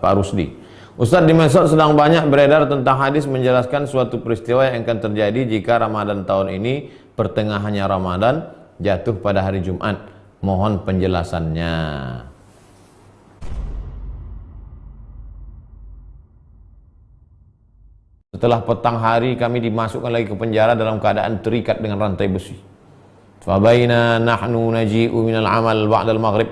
Pak Rusdi. Ustaz, di medsos sedang banyak beredar tentang hadis menjelaskan suatu peristiwa yang akan terjadi jika Ramadan tahun ini pertengahannya Ramadan jatuh pada hari Jumat. Mohon penjelasannya. Setelah petang hari kami dimasukkan lagi ke penjara dalam keadaan terikat dengan rantai besi. Fabaina nahnu naji'u minal amal ba'dal maghrib.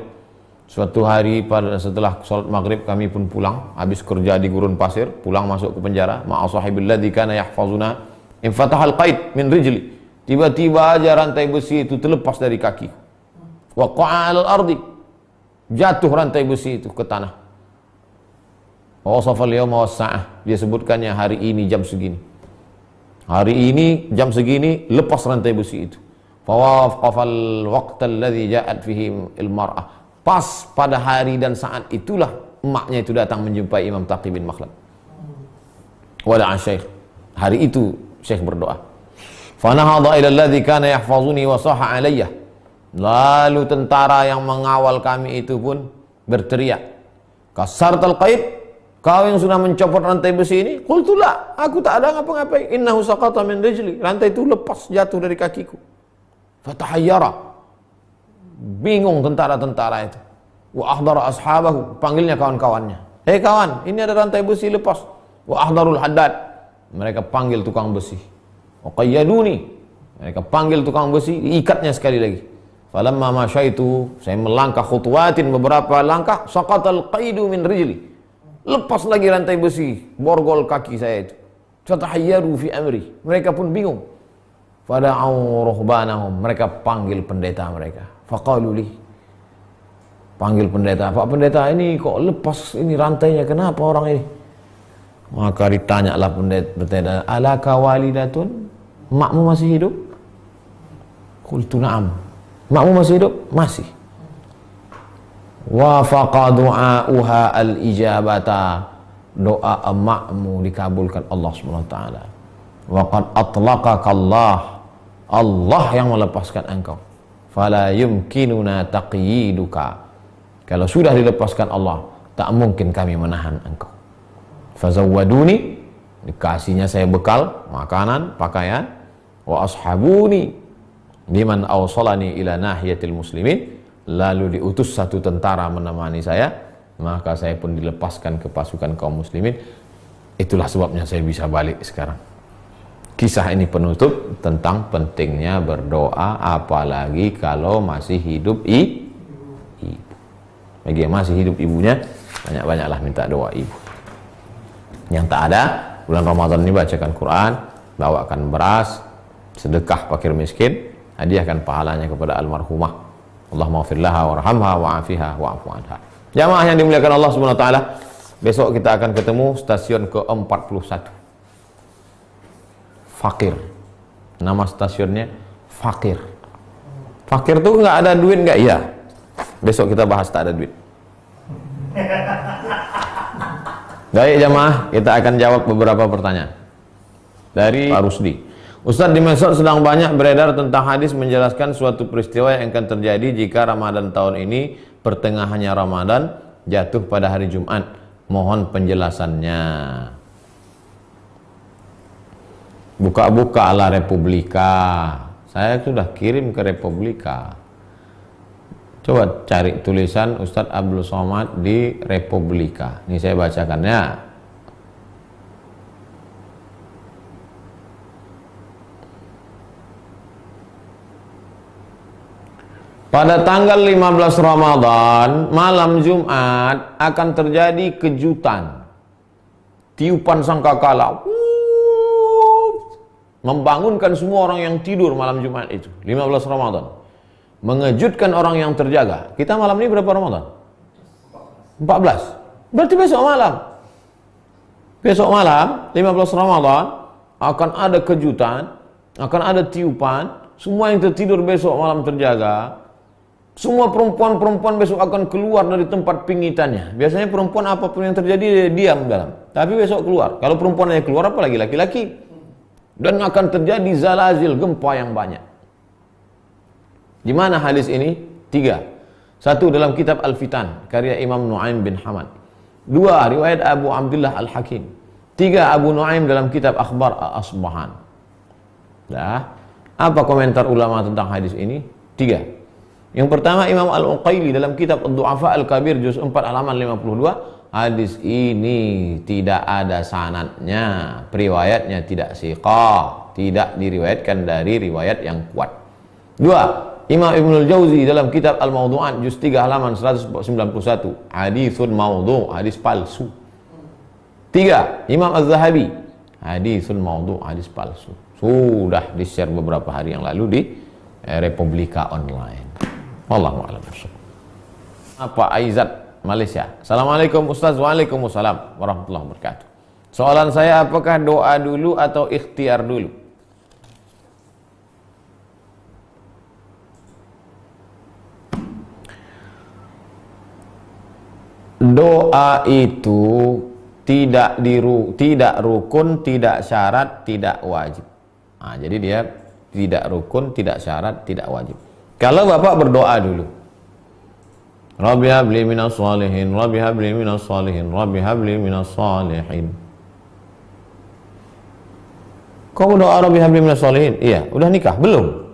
Suatu hari setelah sholat maghrib kami pun pulang, habis kerja di gurun pasir, pulang masuk ke penjara. Ma'a sahibil ladzi kana yahfazuna infatahal qaid min rijli. Tiba-tiba aja rantai besi itu terlepas dari kaki. Waqa'a 'alal ardi. Jatuh rantai besi itu ke tanah. Wa wasafal yawma was-sa'ah. Dia sebutkannya hari ini jam segini. Hari ini jam segini lepas rantai besi itu. Fawaqafal waqtal ladzi ja'at fihi al-mar'ah. Pas pada hari dan saat itulah emaknya itu datang menjumpai Imam Taqi bin Makhlad. Wada'a Syekh. Hari itu Syekh berdoa. Fanahadha ila alladhi kana yahfazuni wa saha alayya. Lalu tentara yang mengawal kami itu pun berteriak, kasartal qaid, kau yang sudah mencopot rantai besi ini? Qultu la, aku tak ada ngapa-ngapain. Innahu saqata min rijli. Rantai itu lepas jatuh dari kakiku. Fatahayyara. Bingung tentara-tentara itu. Wa ahdara ashabahu, panggilnya kawan-kawannya. Hei kawan, ini ada rantai besi lepas. Wa ahdarul haddad, mereka panggil tukang besi. Wa qayyaduni, mereka panggil tukang besi, diikatnya sekali lagi. Falamma masyaitu, saya melangkah khutwatin beberapa langkah, saqatal qaidu min rijli. Lepas lagi rantai besi, borgol kaki saya itu. Fatahayyaru fi amri, mereka pun bingung. Fada'u ruhbanahum, mereka panggil pendeta mereka. Faqaluli, panggil pendeta, Pak pendeta ini kok lepas ini rantainya, kenapa orang ini? Maka ditanyalah pendeta, alaka walidatun, makmu masih hidup? Qultu na'am, makmu masih hidup? Masih. Wa faqa du'a'uha al-ijabata, doa emakmu dikabulkan Allah SWT. Wa qad atlaqaka Allah yang melepaskan engkau. Fala yumkinuna taqyiduka. Kalau sudah dilepaskan Allah, tak mungkin kami menahan engkau. Fazawwaduni, dikasihnya saya bekal, makanan, pakaian. Wa ashabuni liman awsalani ila nahiyatil muslimin. Lalu diutus satu tentara menemani saya, maka saya pun dilepaskan ke pasukan kaum muslimin. Itulah sebabnya saya bisa balik sekarang. Kisah ini penutup tentang pentingnya berdoa, apalagi kalau masih hidup ibu. Bagi yang masih hidup ibunya, banyak-banyaklah minta doa ibu. Yang tak ada, bulan Ramadan ini bacakan Quran, bawakan beras, sedekah fakir miskin, hadiahkan pahalanya kepada almarhumah. Allahumma ighfir laha warhamha wa'afiha wa'fu anha. Jamaah yang dimuliakan Allah Subhanahu wa taala, besok kita akan ketemu stasiun ke-41. Fakir. Nama stasiunnya Fakir. Fakir tuh nggak ada duit nggak? Iya. Besok kita bahas tak ada duit. Baik jamaah, kita akan jawab beberapa pertanyaan dari Pak Rusdi. Ustaz, di medsos sedang banyak beredar tentang hadis menjelaskan suatu peristiwa yang akan terjadi jika Ramadan tahun ini pertengahannya Ramadan jatuh pada hari Jumat. Mohon penjelasannya. Buka-buka ala Republika. Saya sudah kirim ke Republika. Coba cari tulisan Ustadz Abdul Somad di Republika. Ini saya bacakannya. Pada tanggal 15 Ramadan, malam Jumat akan terjadi kejutan. Tiupan sangkakala. Membangunkan semua orang yang tidur malam Jumat itu, 15 Ramadan. Mengejutkan orang yang terjaga. Kita malam ini berapa Ramadan? 14. Berarti besok malam. Besok malam, 15 Ramadan, akan ada kejutan, akan ada tiupan. Semua yang tertidur besok malam terjaga. Semua perempuan-perempuan besok akan keluar dari tempat pingitannya. Biasanya perempuan apapun yang terjadi dia diam dalam. Tapi besok keluar. Kalau perempuannya keluar, apalagi laki-laki. Dan akan terjadi zalazil, gempa yang banyak. Di mana hadis ini? 3. 1 dalam kitab Al-Fitan, karya Imam Nu'aim bin Hamad. Dua, riwayat Abu Abdullah Al-Hakim. Tiga, Abu Nuaim dalam kitab Akhbar Asbahan. Dah. Apa komentar ulama tentang hadis ini? Tiga. Yang pertama, Imam Al-Uqaili dalam kitab Ad-Du'afa Al-Kabir juz 4 halaman 52, hadis ini tidak ada sanadnya, periwayatnya tidak siqah, tidak diriwayatkan dari riwayat yang kuat. Dua, Imam Ibnul Jauzi dalam kitab Al-Mawdu'at juz 3 halaman 191, hadisun maudhu', hadis palsu. Tiga, Imam Az-Zahabi, hadisun maudhu', hadis palsu. Sudah di-share beberapa hari yang lalu di Republika Online. Wallahu a'lam bishawab. Apa Aizat Malaysia. Assalamualaikum Ustaz. Waalaikumsalam warahmatullahi wabarakatuh. Soalan saya, apakah doa dulu atau ikhtiar dulu? Doa itu tidak rukun, tidak syarat, tidak wajib. Nah, jadi dia tidak rukun, tidak syarat, tidak wajib. Kalau Bapak berdoa dulu, Rabbi habli minas salihin, Rabbi habli minas salihin, Rabbi habli minas salihin. Kau berdoa Rabbi habli minas salihin? Iya, udah nikah? Belum?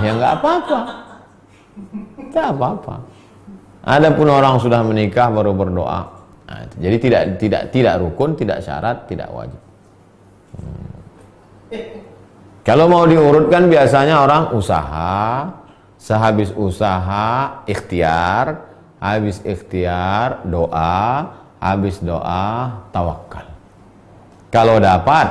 Ya nggak apa-apa. Nggak apa-apa. Adapun orang sudah menikah baru berdoa. Nah, jadi tidak rukun, tidak syarat, tidak wajib. Kalau mau diurutkan biasanya orang usaha, sehabis usaha ikhtiar, habis ikhtiar doa, habis doa tawakal. Kalau dapat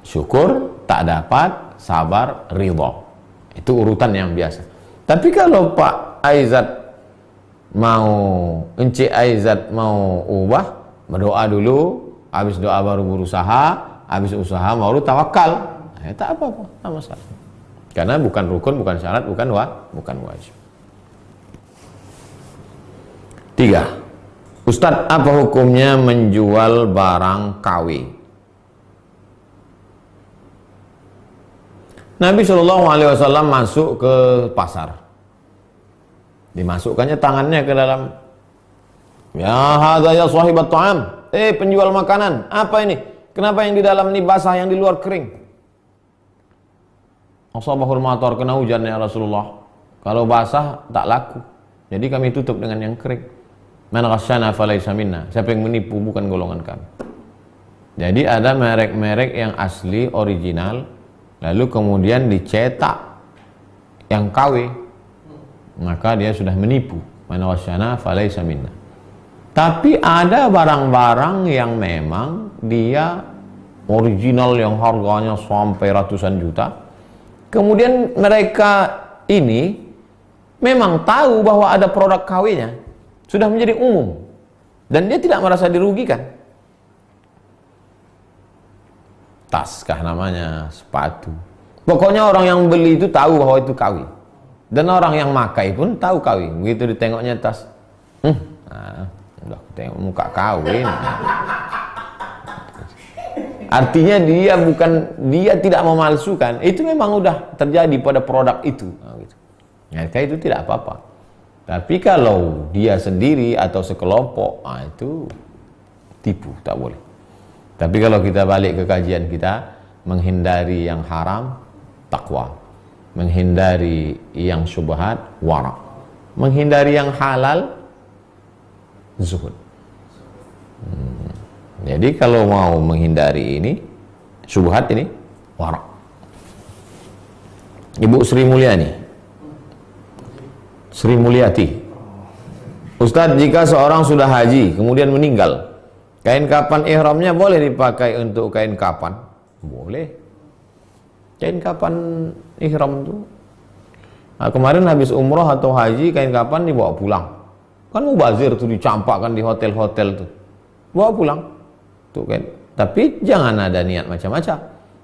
syukur, tak dapat sabar, ridho. Itu urutan yang biasa. Tapi kalau Pak Aizat mau, Encik Aizat mau ubah, berdoa dulu, habis doa baru berusaha, habis usaha baru tawakal. Ya, tak apa-apa, tak masalah. Karena bukan rukun, bukan syarat, bukan wajib. Tiga, Ustadz, apa hukumnya menjual barang KW? Nabi SAW masuk ke pasar. Dimasukkannya tangannya ke dalam. Ya hadza ya sahibat ta'am. Penjual makanan, apa ini? Kenapa yang di dalam ini basah, yang di luar kering? Asabahul matar, kena hujan ya Rasulullah. Kalau basah tak laku. Jadi kami tutup dengan yang kering. Man ghasyana falaysa minna. Siapa yang menipu bukan golongan kami. Jadi ada merek-merek yang asli, original, lalu kemudian dicetak yang KW. Maka dia sudah menipu. Man ghasyana falaysa minna. Tapi ada barang-barang yang memang dia original yang harganya sampai ratusan juta. Kemudian mereka ini memang tahu bahwa ada produk KW-nya, sudah menjadi umum, dan dia tidak merasa dirugikan. Tas kah namanya, sepatu. Pokoknya orang yang beli itu tahu bahwa itu KW, dan orang yang makai pun tahu KW. Begitu ditengoknya tas, udah tengok muka KW. Artinya dia tidak memalsukan. Itu memang udah terjadi pada produk itu. Maka itu tidak apa-apa. Tapi kalau dia sendiri atau sekelompok, itu tipu, tak boleh. Tapi kalau kita balik ke kajian kita, menghindari yang haram, takwa. Menghindari yang syubhat, wara. Menghindari yang halal, zuhud. Jadi kalau mau menghindari ini, syubhat ini, wara. Ibu Sri Mulyani, Sri Mulyati. Ustadz, jika seorang sudah haji kemudian meninggal, kain kapan ihramnya boleh dipakai untuk kain kapan? Boleh. Kain kapan ihram itu? Nah, kemarin habis umroh atau haji, kain kapan dibawa pulang. Kan mubazir tuh, dicampakkan di hotel-hotel tuh. Bawa pulang. Tuh kan. Tapi jangan ada niat macam-macam.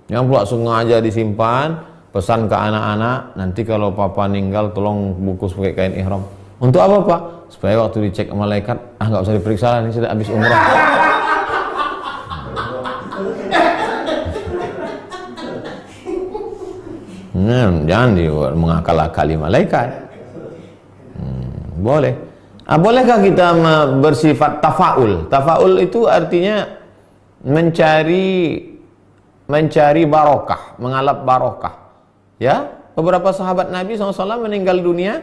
Jangan pula sengaja disimpan, pesan ke anak-anak, nanti kalau papa meninggal tolong bungkus pakai kain ihram. Untuk apa, Pak? Supaya waktu dicek malaikat, nggak usah diperiksa lah, ini sudah habis umrah. Jangan mengakal-akali malaikat. Boleh. Bolehkah kita bersifat tafaul? Tafaul itu artinya mencari barokah, mengalap barokah. Ya, beberapa sahabat Nabi SAW meninggal dunia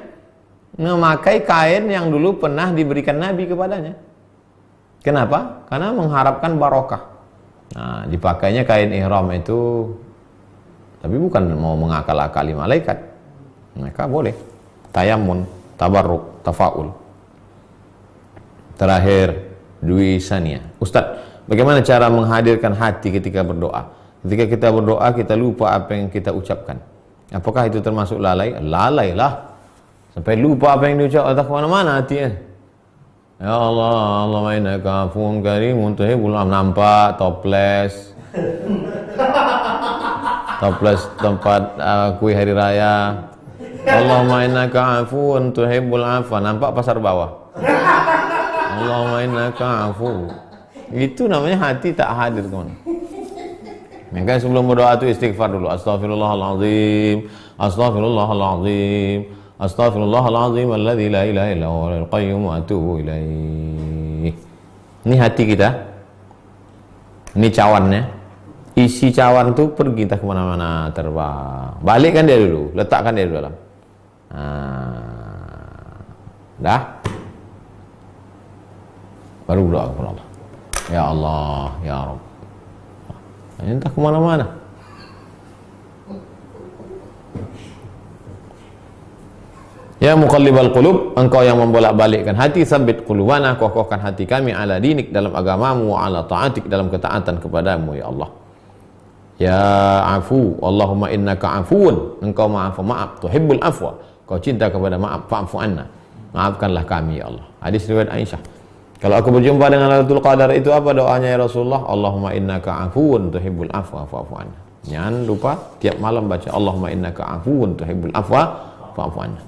memakai kain yang dulu pernah diberikan Nabi kepadanya. Kenapa? Karena mengharapkan barokah. Nah, dipakainya kain ihram itu, tapi bukan mau mengakal-akali malaikat. Maka boleh tayamun, tabarruk, tafaul. Terakhir, Dwi Sania. Ustadz, bagaimana cara menghadirkan hati ketika berdoa? Ketika kita berdoa, kita lupa apa yang kita ucapkan. Apakah itu termasuk lalai? Lalai lah. Sampai lupa apa yang diucap, atau kemana-mana hatinya. Ya Allah, Allahumma innaka afuwwun karimun tuhibbul afwa. Nampak toples. Toples tempat kue hari raya. Allahumma innaka afuwwun tuhibbul afwa. Nampak pasar bawah. Allahumma innaka afu. Itu namanya hati tak hadir, teman. Maka sebelum berdoa itu istighfar dulu. Astaghfirullahaladzim, astaghfirullahaladzim, astaghfirullahaladzim alladzi la ilaha illa huwal qayyum wa atubu ilaih. Ini hati kita. Ini cawannya. Isi cawan tuh pergi entah kemana-mana, terbang. Balikkan dia dulu, letakkan dia dulu dalam. Dah. Baru berdoa kepada Allah. Ya Allah, ya Rabb. Entah kemana-mana. Ya muqallibal qulub, engkau yang membolak-balikkan hati, sabbit qulubana, kokohkan hati kami ala dinik, dalam agamamu, wa ala ta'atik, dalam ketaatan kepadamu, ya Allah. Ya afu, Allahumma innaka afuun, engkau maaf, tuhibbul afwa, kau cinta kepada maaf, fa'fu anna, maafkanlah kami, ya Allah. Hadis riwayat Aisyah. Kalau aku berjumpa dengan Lailatul Qadar, itu apa doanya ya Rasulullah? Allahumma innaka afuun tuhibbul afwa fa'fu anna. Jangan lupa tiap malam baca Allahumma innaka afuun tuhibbul afwa fa'fu anna.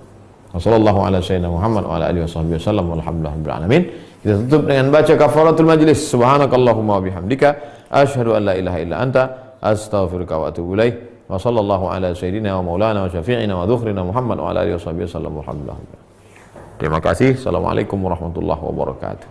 Wassallallahu ala sayyidina Muhammad wa ala alihi wasallam walhamdulillahirabbil alamin. Kita tutup dengan baca kafaratul majlis. Subhanakallahumma wa bihamdika asyhadu an la ilaha illa anta astaghfiruka wa atubu ilaik. Wa sallallahu ala sayyidina wa maulana wa syafi'ina wa dhukhrina Muhammad wa ala alihi wasallam walhamdulillah. Terima kasih. Assalamualaikum warahmatullahi wabarakatuh.